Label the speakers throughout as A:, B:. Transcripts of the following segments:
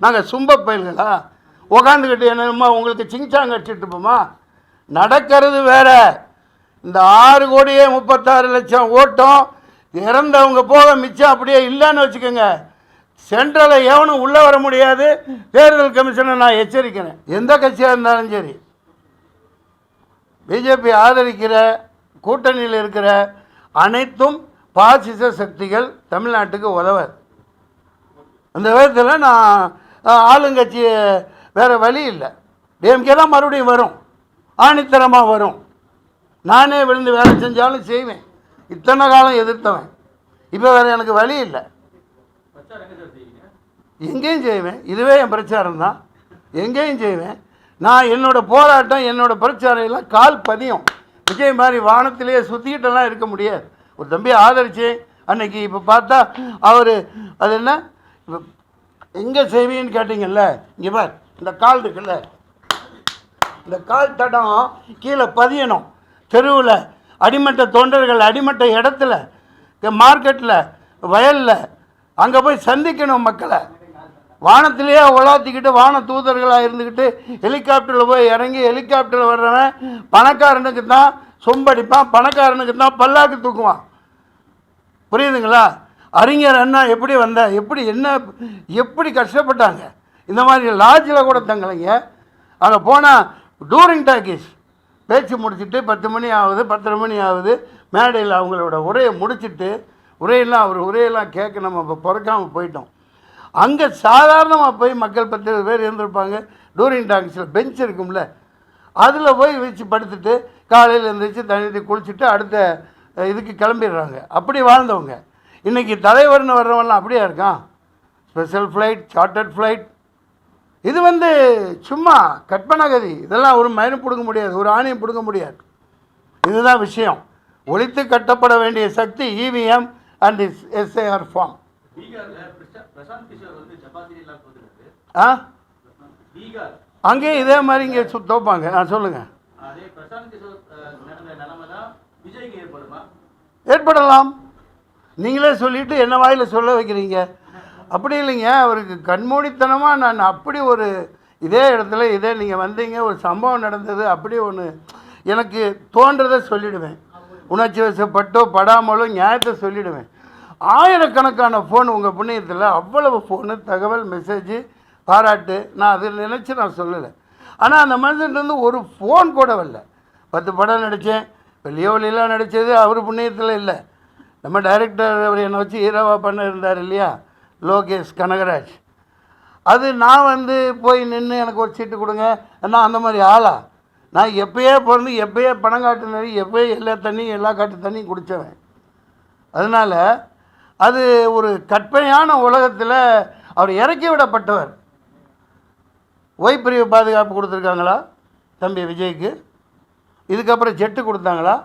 A: நாங்கள் சும்ப பயில்களா உக்காந்துக்கிட்டு என்னமா உங்களுக்கு சிங்சாங் அடிச்சுட்டு இருப்போமா? நடக்கிறது வேற. இந்த 6 கோடியே 36 லட்சம் ஓட்டம் இறந்தவங்க போக மிச்சம் அப்படியே இல்லைன்னு வச்சுக்கோங்க. சென்ட்ரலில் எவனும் உள்ளே வர முடியாது. தேர்தல் கமிஷனை நான் எச்சரிக்கிறேன். எந்த கட்சியாக இருந்தாலும் சரி, பிஜேபி ஆதரிக்கிற கூட்டணியில் இருக்கிற அனைத்தும் பாசிச சக்திகள் தமிழ்நாட்டுக்கு உதவாது. அந்த விதத்தில் நான் ஆளுங்கட்சி வேறு வழி இல்லை. டிஎம்கே தான் மறுபடியும் வரும், ஆணித்தரமாக வரும். நானே விழுந்து வேலை செஞ்சாலும் செய்வேன். இத்தனை காலம் எதிர்த்தவன். இப்போ வேறு எனக்கு வழி இல்லை. எங்கேயும் செய்வேன். இதுவே என் பிரச்சாரம் தான். எங்கேயும் செய்வேன். நான் என்னோடய போராட்டம், என்னோடய பிரச்சாரம் எல்லாம் கால் பதியும். விஜய் மாதிரி வானத்திலேயே சுற்றிக்கிட்டெல்லாம் இருக்க முடியாது. ஒரு தம்பி ஆதரிச்சேன் அன்னைக்கு. இப்போ பார்த்தா அவர் அது என்ன எங்கே செய்வீன்னு கேட்டிங்கல்ல, இங்கே பார், இந்த கால் இருக்குல்ல, இந்த கால் தடம் கீழே பதியணும். தெருவில் அடிமட்ட தொண்டர்கள் அடிமட்ட இடத்துல, மார்க்கெட்டில், வயலில், அங்கே போய் சந்திக்கணும் மக்களை. வானத்திலேயே உலாத்திக்கிட்டு வான தூதர்களாக இருந்துக்கிட்டு ஹெலிகாப்டரில் போய் இறங்கி ஹெலிகாப்டரில் வர்றவன் பணக்காரனுக்கு தான் சொம்படிப்பான், பணக்காரனுக்கு தான் பல்லாக்கு தூக்குவான். புரியுதுங்களா? அறிஞர் அண்ணா எப்படி வந்தால் எப்படி கஷ்டப்பட்டாங்க. இந்த மாதிரி லாட்ஜில் கூட தங்கலைங்க. அங்கே போனால் டூரிங் டாக்கீஸ் பேச்சு முடிச்சுட்டு 10 மணி ஆகுது, 10:30 மணி ஆகுது. மேடையில் அவங்களோட உரையை முடிச்சுட்டு உரையெல்லாம் கேட்க நம்ம இப்போ பிறக்காமல் போயிட்டோம். அங்கே சாதாரணமாக போய் மக்கள் 10 பேர் இருந்திருப்பாங்க. டூரிங் டாக்கீஸில் பெஞ்ச் இருக்கும்ல, அதில் போய் வச்சு படுத்துட்டு காலையில் எழுந்திரிச்சு தண்ணி குளிச்சுட்டு அடுத்த இதுக்கு கிளம்பிடுறாங்க. அப்படி வாழ்ந்தவங்க. இன்றைக்கி தலைவர்னு வர்றவங்களாம் அப்படியே இருக்கான். Special flight, chartered flight. இது சும்மா கற்பனகதி. இதெல்லாம் ஒரு மயிரும் பிடுங்க முடியாது, ஒரு ஆணையம் பிடுங்க முடியாது. இதுதான் விஷயம். ஒழித்து கட்டப்பட வேண்டிய சக்தி இவிஎம் அண்ட் எஸ்ஏஆர் ஃபார்ம். அங்கேயும் இதே மாதிரி இங்கே தோப்பாங்க. சொல்லுங்கள். ஏற்படலாம். நீங்களே சொல்லிவிட்டு என்ன வாயில் சொல்ல வைக்கிறீங்க? அப்படி இல்லைங்க. அவருக்கு கண்மூடித்தனமாக நான் அப்படி ஒரு இதே இடத்துல நீங்கள் வந்தீங்க, ஒரு சம்பவம் நடந்தது, அப்படி ஒன்று எனக்கு தோன்றதை சொல்லிவிடுவேன். உணர்ச்சி வசப்பட்டோ படாமலோ நியாயத்தை சொல்லிவிடுவேன். ஆயிரக்கணக்கான ஃபோன் உங்கள் புண்ணியத்தில், அவ்வளவு ஃபோனு, தகவல், மெசேஜு, பாராட்டு. நான் அதை நினச்சி நான் சொல்லலை. ஆனால் அந்த மனுஷன்லேருந்து ஒரு ஃபோன் கூட வரல. 10 படம் நடித்தேன், வெளியோலிலாம் நடித்தது அவர் புண்ணியத்தில் இல்லை. நம்ம டைரக்டர் அவர் என்னை வச்சு ஹீரோவாக பண்ண இருந்தார் இல்லையா, லோகேஷ் கனகராஜ். அது நான் போய் நின்று எனக்கு ஒரு சீட்டு கொடுங்க, நான் அந்த மாதிரி ஆளா? நான் எப்பயே பிறந்து எப்பயே பணம் காட்டு நடி, எப்பயே எல்லா காட்டு தண்ணியும் குடித்தவன். அதனால் அது ஒரு கற்பனையான உலகத்தில் அவர் இறக்கி விடப்பட்டவர். ஓய்பிரிவு பாதுகாப்பு கொடுத்துருக்காங்களா தம்பி விஜய்க்கு? இதுக்கப்புறம் ஜெட்டு கொடுத்தாங்களா?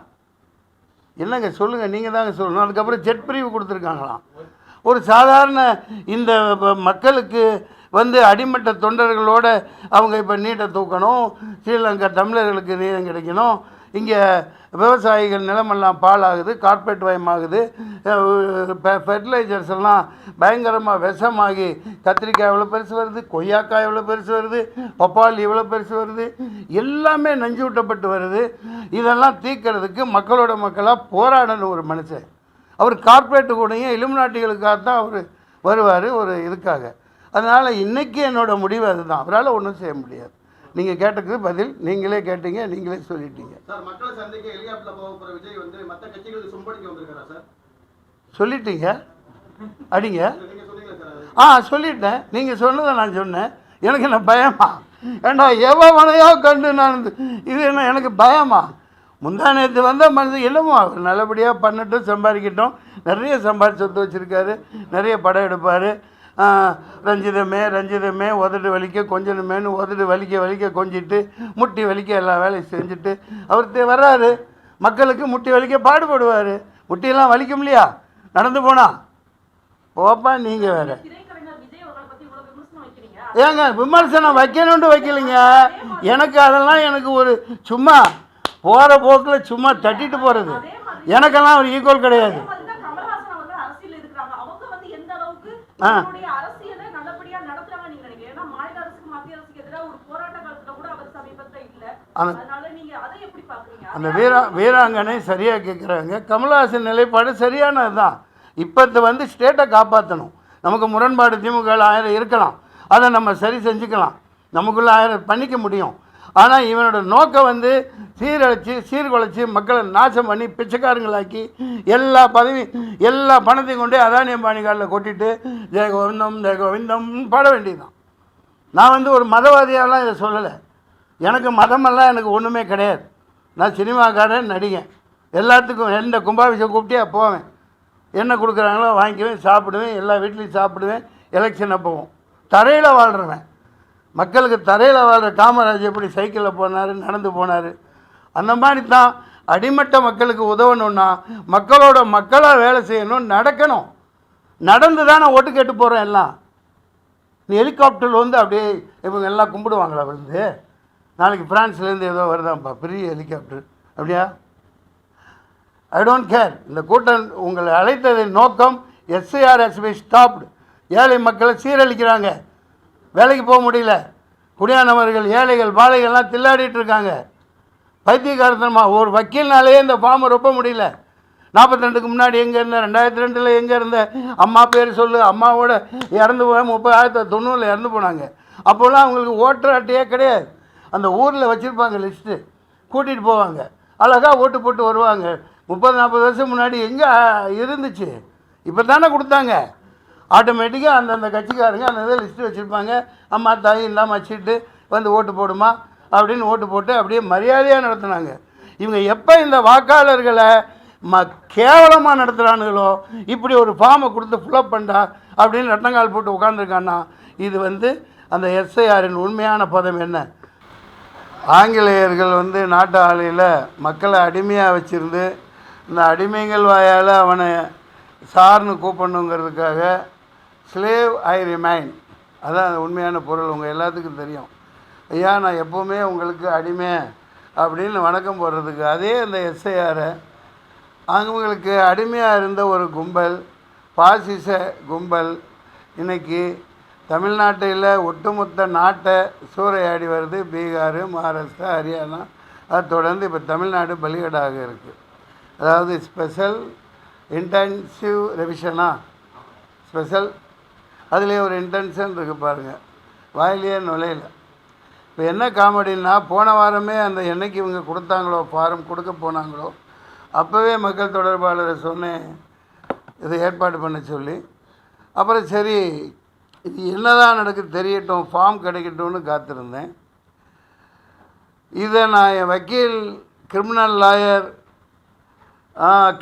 A: என்னங்க சொல்லுங்கள், நீங்கள் தாங்க சொல்லணும். அதுக்கப்புறம் ஜெட் பிரிவு கொடுத்துருக்காங்களாம். ஒரு சாதாரண இந்த மக்களுக்கு அடிமட்ட தொண்டர்களோட அவங்க இப்போ நீட்டை தூக்கணும், ஸ்ரீலங்கா தமிழர்களுக்கு நீளம் கிடைக்கணும், இங்கே விவசாயிகள் நிலமெல்லாம் பாலாகுது, கார்பரேட் வயமாகுது, ஃபெர்டிலைசர்ஸ் எல்லாம் பயங்கரமாக விஷமாகி கத்திரிக்காய் எவ்வளோ பெருசு வருது, கொய்யாக்காய் எவ்வளோ பெருசு வருது, பப்பாளி எவ்வளோ பெருசு வருது, எல்லாமே நஞ்சு விட்டப்பட்டு வருது. இதெல்லாம் தீர்க்கறதுக்கு மக்களோட மக்களாக போராடணும் ஒரு மனுஷன். அவர் கார்பரேட்டு கூடயும் இலுமினாட்டிகளுக்காகத்தான் அவர் வருவார், ஒரு இதுக்காக. அதனால் இன்றைக்கி என்னோடய முடிவு அதுதான். அவரால் ஒன்றும் செய்ய முடியாது. நீங்கள் கேட்டதுக்கு பதில் நீங்களே கேட்டீங்க, நீங்களே சொல்லிட்டீங்க. சொல்லிட்டீங்க, அடிங்க. சொல்லிட்டேன். நீங்கள் சொன்னதை நான் சொன்னேன். எனக்கு என்ன பயமா? ஏண்டா எவனையோ கண்டு நான் இது என்ன எனக்கு பயமா? முந்தா நேற்று மனுஷன் என்னமோ அவர் நல்லபடியாக பண்ணட்டும், சம்பாதிக்கட்டும். நிறைய சம்பாதிச்சு சொத்து வச்சுருக்காரு, நிறைய படம் எடுப்பார். ரஞ்சிதமே உதடு வலிக்க கொஞ்சணுமேனு உதடு வலிக்க கொஞ்சிட்டு முட்டி வலிக்க எல்லா வேலையும் செஞ்சுட்டு அவர் வர்றாரு. மக்களுக்கு முட்டி வலிக்க பாடுபடுவார். முட்டியெல்லாம் வலிக்க முடியா நடந்து போனா? போப்பா நீங்கள் வேறு. ஏங்க விமர்சனம் வைக்கணுன்ட்டு வைக்கலைங்க. எனக்கு ஒரு சும்மா போகிற போக்கில் சும்மா தட்டிட்டு போகிறது. எனக்கெல்லாம் ஒரு ஈக்குவல் கிடையாது.
B: ஏன்னா மாநில அரசுக்கு மத்திய அரசுக்கு எதிராக ஒரு போராட்ட காலத்துல கூட அவர் சமீபத்துல இல்ல. அதனால நீங்க அதை எப்படி பாக்குறீங்க?
A: அந்த வீராங்கனை சரியா கேட்குறாங்க. கமலஹாசன் நிலைப்பாடு சரியானது தான். இப்போ வந்து ஸ்டேட்டை காப்பாற்றணும். நமக்கு முரண்பாடு திமுக 1000 இருக்கலாம், அதை நம்ம சரி செஞ்சுக்கலாம், நமக்குள்ள 1000 பண்ணிக்க முடியும். ஆனால் இவனோட நோக்கம் வந்து சீர்குலைச்சி மக்களை நாசம் பண்ணி பிச்சைக்காரங்களாக்கி எல்லா எல்லா பணத்தையும் கொண்டு அதானி அம்பானி காலில் கொட்டிட்டு ஜெயகோவிந்தம் ஜெயகோவிந்தம் பாட வேண்டியதுதான். நான் வந்து ஒரு மதவாதியாலாம் இதை சொல்லலை. எனக்கு மதமெல்லாம் எனக்கு ஒன்றுமே கிடையாது. நான் சினிமாக்காரன், நடிகன். எல்லாத்துக்கும் எந்த கும்பாபிஷேகம் கூப்பிட்டே போவேன். என்ன கொடுக்குறாங்களோ வாங்கிக்குவேன், சாப்பிடுவேன், எல்லா வீட்லேயும் சாப்பிடுவேன். எலெக்ஷன் அப்போவும் தரையில் வாழ்கிறவன். மக்களுக்கு தரையில் வாழ்கிற காமராஜ் எப்படி சைக்கிளில் போனார், நடந்து போனார், அந்த மாதிரி தான் அடிமட்ட மக்களுக்கு உதவணுன்னா மக்களோட மக்களாக வேலை செய்யணும், நடக்கணும். நடந்து தான் நான் ஓட்டு கேட்டு போகிறேன். எல்லாம் நீ ஹெலிகாப்டரில் வந்து அப்படியே இவங்க எல்லாம் கும்பிடுவாங்களா விழுந்து? நாளைக்கு ஃப்ரான்ஸ்லேருந்து ஏதோ வருதான்ப்பா பெரிய ஹெலிகாப்டர், அப்படியா? I don't care. இந்த கூட்டம் உங்களை அழைத்ததின் நோக்கம் எஸ்ஐஆர் ஹஸ் பீன் ஸ்டாப்டு. ஏழை மக்களை சீரழிக்கிறாங்க, வேலைக்கு போக முடியல, குடியானவர்கள் ஏழைகள் பாலைகள்லாம் தில்லாடிட்டு இருக்காங்க. பைத்தியக்காரத்தனமாக ஒரு வக்கீல்னாலேயே இந்த ஃபார்மை ரொப்ப முடியல. 42க்கு முன்னாடி எங்கே இருந்தேன், 2002 எங்கே இருந்தேன், அம்மா பேர் சொல்லு, அம்மாவோட இறந்து போய் 1990 இறந்து போனாங்க. அப்போல்லாம் அவங்களுக்கு ஓட்டர் அட்டையே கிடையாது. அந்த ஊரில் வச்சுருப்பாங்க லிஸ்ட்டு, கூட்டிகிட்டு போவாங்க, அழகாக ஓட்டு போட்டு வருவாங்க. 30-40 வருஷம் முன்னாடி எங்கே இருந்துச்சு? இப்போ தானே கொடுத்தாங்க. ஆட்டோமேட்டிக்காக அந்தந்த கட்சிக்காரங்க அந்த இதை லிஸ்ட்டு வச்சுருப்பாங்க. அம்மா தாய் இல்லாமல் வச்சுட்டு வந்து ஓட்டு போடுமா அப்படின்னு ஓட்டு போட்டு அப்படியே மரியாதையாக நடத்துனாங்க. இவங்க எப்போ இந்த வாக்காளர்களை கேவலமாக நடத்துகிறானுங்களோ, இப்படி ஒரு ஃபார்மை கொடுத்து ஃபுல்லப் பண்ணா அப்படின்னு ரத்தங்கால் போட்டு உட்காந்துருக்கான்னா, இது வந்து அந்த எஸ்ஐஆரின் உண்மையான பதம் என்ன? ஆங்கிலேயர்கள் வந்து நாட்டு ஆலையில் மக்களை அடிமையாக வச்சுருந்து இந்த அடிமைகள் வாயால் அவனை சார்னு கூப்பிடணுங்கிறதுக்காக ஸ்லேவ் ஐ ரிமைன், அதான் அந்த உண்மையான பொருள். உங்கள் எல்லாத்துக்கும் தெரியும். ஐயா நான் எப்போவுமே உங்களுக்கு அடிமை அப்படின்னு வணக்கம் போடுறதுக்கு அதே அந்த எஸ்ஐஆரை அவங்களுக்கு அடிமையாக இருந்த ஒரு கும்பல், பாசிச கும்பல் இன்றைக்கி தமிழ்நாட்டில் ஒட்டுமொத்த நாட்டை சூறையாடி வருது. பீகார், மகாராஷ்டிரா, ஹரியானா, அது தொடர்ந்து இப்போ தமிழ்நாடு பலிகடாக இருக்குது. அதாவது ஸ்பெஷல் இன்டென்சிவ் ரெவிஷனா, ஸ்பெஷல் அதுலேயே ஒரு இன்டென்ஷன் இருக்குது பாருங்கள், வாயிலேயே நுழையில. இப்போ என்ன காமெடின்னா, போன வாரமே அந்த என்னைக்கு இவங்க கொடுத்தாங்களோ ஃபாரம் கொடுக்க போனாங்களோ அப்போவே மக்கள் தொடர்பாளரை சொன்னேன் இதை ஏற்பாடு பண்ண சொல்லி. அப்புறம் சரி இது என்னதான் நடக்குது தெரியட்டும், ஃபார்ம் கிடைக்கட்டும்னு காத்திருந்தேன். இதை நான் என் வக்கீல், கிரிமினல் லாயர்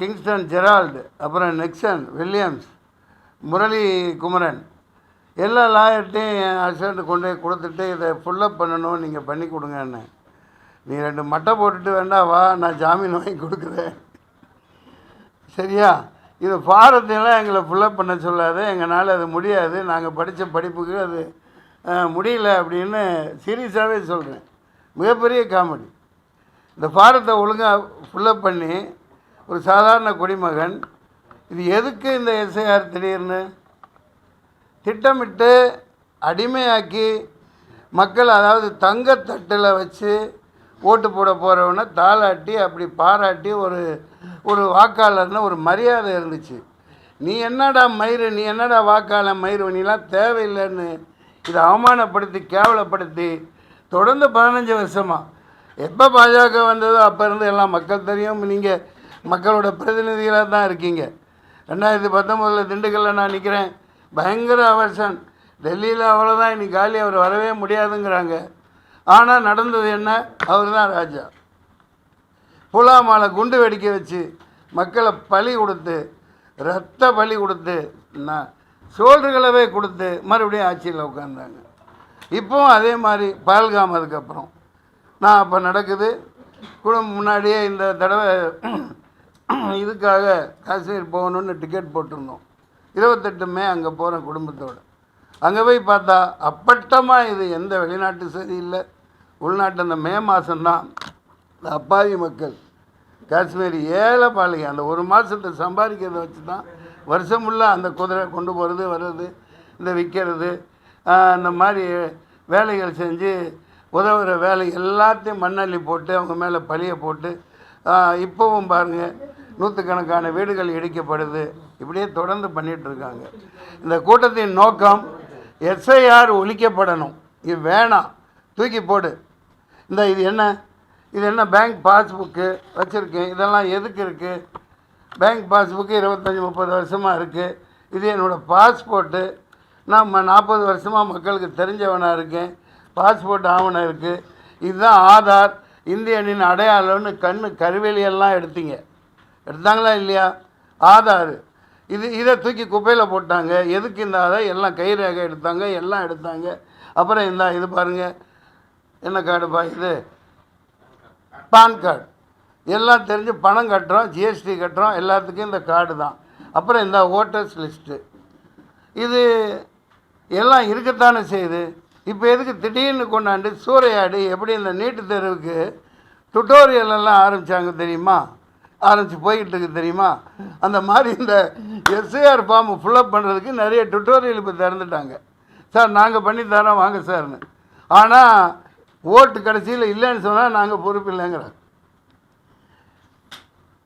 A: கிங்ஸ்டன் ஜெரால்டு, அப்புறம் நிக்சன் வில்லியம்ஸ், முரளி குமரன், எல்லா லாயர்ட்டையும் என் அசிஸ்டண்ட்டு கொண்டு போய் கொடுத்துட்டு இதை ஃபுல்லப் பண்ணணும், நீங்கள் பண்ணி கொடுங்கன்னு. நீ 2 மட்டை போட்டுட்டு வேண்டாம் வா, நான் ஜாமீன் வாங்கி கொடுக்குறேன், சரியா? இது ஃபாரத்தையெல்லாம் எங்களை ஃபுல்லப் பண்ண சொல்லாது, எங்களால் அது முடியாது, நாங்கள் படித்த படிப்புக்கு அது முடியல அப்படின்னு சீரியஸாகவே சொல்கிறேன். மிகப்பெரிய காமெடி. இந்த ஃபாரத்தை ஒழுங்காக ஃபுல்லப் பண்ணி ஒரு சாதாரண குடிமகன், இது எதுக்கு இந்த எஸ்ஐஆர் திடீர்னு திட்டமிட்டு அடிமையாக்கி மக்கள், அதாவது தங்கத்தட்டில் வச்சு ஓட்டு போட போகிறவனை தாளாட்டி அப்படி பாராட்டி ஒரு வாக்காளர்னு ஒரு மரியாதை இருந்துச்சு. நீ என்னடா மயிறு, நீ என்னடா வாக்காளர் மயிறு, நீலாம் தேவையில்லைன்னு இதை அவமானப்படுத்தி கேவலப்படுத்தி தொடர்ந்து 15 வருஷமாக எப்போ பாஜக வந்ததோ அப்போ இருந்து எல்லாம் மக்கள் தெரியும். நீங்கள் மக்களோட பிரதிநிதிகளாக தான் இருக்கீங்க. 2019 திண்டுக்கல்லில் நான் நிற்கிறேன், பயங்கர அவர்ஷன், டெல்லியில் அவ்வளோதான், இன்னைக்கு காலி, அவர் வரவே முடியாதுங்கிறாங்க. ஆனால் நடந்தது என்ன? அவர் தான் ராஜா. புலாமாலை குண்டு வெடிக்க வச்சு மக்களை பலி கொடுத்து, ரத்த பலி கொடுத்து, சோல்டர்களவே கொடுத்து மறுபடியும் ஆட்சியில் உட்காந்தாங்க. இப்போவும் அதே மாதிரி பால்காம். அதுக்கப்புறம் நான் அப்போ நடக்குது குடும்பம் முன்னாடியே இந்த தடவை இதுக்காக காஷ்மீர் போகணுன்னு டிக்கெட் போட்டிருந்தோம். 28 மே அங்கே போகிறேன் குடும்பத்தோடு. அங்கே போய் பார்த்தா அப்பட்டமாக இது எந்த வெளிநாட்டு சரி இல்லை, உள்நாட்டு அந்த மே மாதம்தான் இந்த அப்பாவி மக்கள் காஷ்மீர் ஏழை பாலிகை அந்த 1 மாதத்தை சம்பாதிக்கிறத வச்சு தான் வருஷம் ஃபுல்லாக அந்த குதிரை கொண்டு போகிறது வர்றது, இந்த விற்கிறது, இந்த மாதிரி வேலைகள் செஞ்சு உதவுற வேலை எல்லாத்தையும் மண்ணள்ளி போட்டு அவங்க மேலே பழிய போட்டு இப்போவும் பாருங்கள் நூற்றுக்கணக்கான வீடுகள் இடிக்கப்படுது. இப்படியே தொடர்ந்து பண்ணிகிட்ருக்காங்க. இந்த கூட்டத்தின் நோக்கம் எஸ்ஐஆர் ஒழிக்கப்படணும். இது வேணாம், தூக்கி போடு. இது என்ன பேங்க் பாஸ்புக்கு வச்சுருக்கேன், இதெல்லாம் எதுக்கு இருக்குது? பேங்க் பாஸ்புக்கு 25-30 வருஷமாக இருக்குது. இது என்னோடய பாஸ்போர்ட்டு. நான் 40 வருஷமாக மக்களுக்கு தெரிஞ்சவனாக இருக்கேன். பாஸ்போர்ட் ஆவணம் இருக்குது. இதுதான் ஆதார், இந்தியனின் அடையாளம்னு கருவேலியெல்லாம் எடுத்தாங்களா இல்லையா? ஆதார் இதை தூக்கி குப்பையில் போட்டாங்க. எதுக்கு இந்த ஆதார்? எல்லாம் கைரேகை எடுத்தாங்க, எல்லாம் எடுத்தாங்க. அப்புறம் இது பாருங்கள், என்ன கார்டுப்பா இது? PAN card. எல்லாம் தெரிஞ்சு பணம் கட்டுறோம், ஜிஎஸ்டி கட்டுறோம், எல்லாத்துக்கும் இந்த கார்டு தான். அப்புறம் இந்த ஓட்டர்ஸ் லிஸ்ட்டு, இது எல்லாம் இருக்கத்தானே செய்யுது. இப்போ எதுக்கு திடீர்னு கொண்டாண்டு சூறையாடி எப்படி இந்த நீட்டு தேர்வுக்கு டுட்டோரியல் எல்லாம் ஆரம்பித்தாங்க தெரியுமா? ஆரம்பித்து போய்கிட்டு இருக்கு தெரியுமா? அந்த மாதிரி இந்த எஸ்ஐஆர் ஃபார்ம் ஃபுல்லப் பண்ணுறதுக்கு நிறைய டுட்டோரியல் இப்போ திறந்துட்டாங்க. சார் நாங்கள் பண்ணி தரோம் வாங்க சார்னு. ஆனால் ஓட்டு கடைசியில் இல்லைன்னு சொன்னால் நாங்கள் பொறுப்பு இல்லைங்கிறாங்க.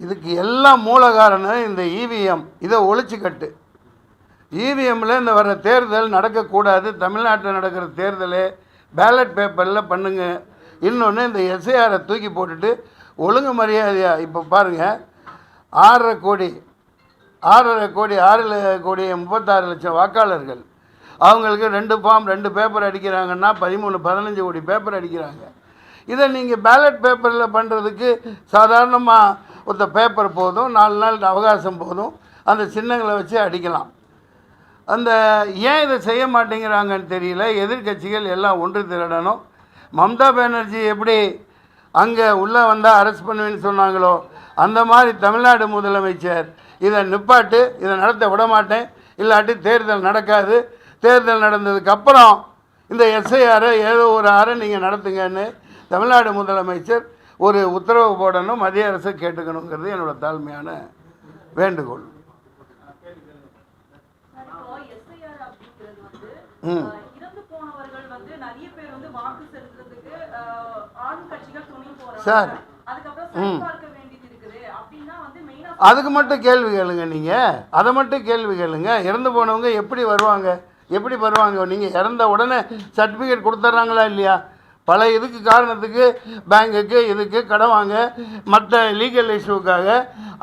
A: இதுக்கு எல்லாம் மூல காரணம் இந்த இவிஎம். இதை ஒழிச்சு கட்டு. இவிஎம்மில் இந்த வர தேர்தல் நடக்கக்கூடாது. தமிழ்நாட்டில் நடக்கிற தேர்தலே பேலட் பேப்பரில் பண்ணுங்க. இன்னொன்று இந்த எஸ்ஐஆரை தூக்கி போட்டுட்டு ஒழுங்கு மரியாதையாக இப்போ பாருங்கள், 6.5 கோடி 36 லட்சம் வாக்காளர்கள். அவங்களுக்கு 2 ஃபார்ம் 2 பேப்பர் அடிக்கிறாங்கன்னா 13-15 கோடி பேப்பர் அடிக்கிறாங்க. இதை நீங்கள் பேலட் பேப்பரில் பண்ணுறதுக்கு சாதாரணமாக ஒருத்த பேப்பர் போதும், 4 நாள் அவகாசம் போதும், அந்த சின்னங்களை வச்சு அடிக்கலாம். ஏன் இதை செய்ய மாட்டேங்கிறாங்கன்னு தெரியல. எதிர்கட்சிகள் எல்லாம் ஒன்று திரடணும். மம்தா பானர்ஜி எப்படி அங்கே உள்ளே வந்தால் அரெஸ்ட் பண்ணுவேன்னு சொன்னாங்களோ, அந்த மாதிரி தமிழ்நாடு முதலமைச்சர் இதை நிப்பாட்டு, இதை நடத்த விட மாட்டேன், இல்லாட்டி தேர்தல் நடக்காது, தேர்தல் நடந்ததுக்கப்புறம் இந்த எஸ்ஐஆரை ஏதோ ஒரு ஆறை நீங்கள் நடத்துங்கன்னு தமிழ்நாடு முதலமைச்சர் ஒரு உத்தரவு போடணும், மத்திய அரசை கேட்டுக்கணுங்கிறது என்னோட தாழ்மையான வேண்டுகோள். சார் அதுக்கு மட்டும் கேள்வி கேளுங்க. நீங்கள் அதை மட்டும் கேள்வி கேளுங்க. இறந்து போனவங்க எப்படி வருவாங்க? நீங்கள் இறந்த உடனே சர்டிஃபிகேட் கொடுத்துட்றாங்களா இல்லையா? பல இதுக்கு காரணத்துக்கு பேங்குக்கு இதுக்கு கடன் வாங்க மற்ற லீகல் இஷ்யூக்காக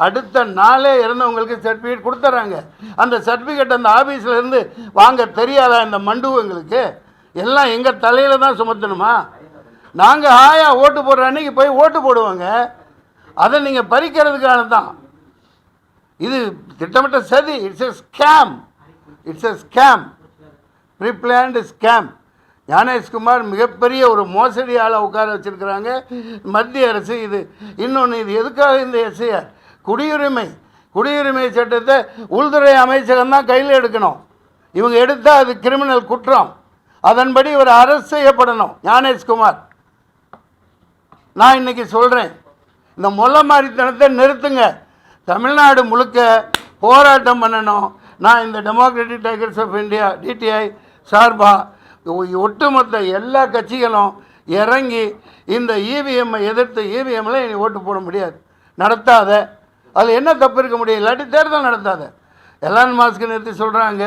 A: அடுத்த நாளே இறந்தவங்களுக்கு சர்டிஃபிகேட் கொடுத்துட்றாங்க. அந்த சர்டிஃபிகேட் அந்த ஆஃபீஸ்லேருந்து வாங்க தெரியாதா இந்த மண்டுவங்களுக்கு? எல்லாம் எங்கள் தலையில் தான் சுமத்தணுமா? நாங்கள் ஓட்டு போடுற அன்றைக்கி போய் ஓட்டு போடுவாங்க. அதை நீங்கள் பறிக்கிறதுக்கான தான் இது திட்டமிட்ட சதி. It's a scam, ப்ரீப்ளான்டு scam. Gyanesh Kumar மிகப்பெரிய ஒரு மோசடியால் உட்கார வச்சுருக்கிறாங்க மத்திய அரசு. இன்னொன்று இது எதுக்காக இந்த எஸ்ஐஆர்? குடியுரிமை சட்டத்தை உள்துறை அமைச்சகம் தான் கையில் எடுக்கணும். இவங்க எடுத்தால் அது கிரிமினல் குற்றம். அதன்படி ஒரு அரெஸ்ட் செய்யப்படணும் ஞானேஷ்குமார். நான் இன்றைக்கி சொல்கிறேன், இந்த மொல்ல மாதிரித்தனத்தை நிறுத்துங்க. தமிழ்நாடு முழுக்க போராட்டம் பண்ணணும். நான் இந்த democratic tigers of India DTI சார்பாக ஒட்டுமொத்த எல்லா கட்சிகளும் இறங்கி இந்த இவிஎம்மை எதிர்த்து, இவிஎம்மில் இனி ஓட்டு போட முடியாது, நடத்தாத. அதில் என்ன தப்பு இருக்க முடியும்? இல்லாட்டி தேர்தல் நடத்தாத. எலான் மாஸ்க் நிறுத்தி சொல்கிறாங்க.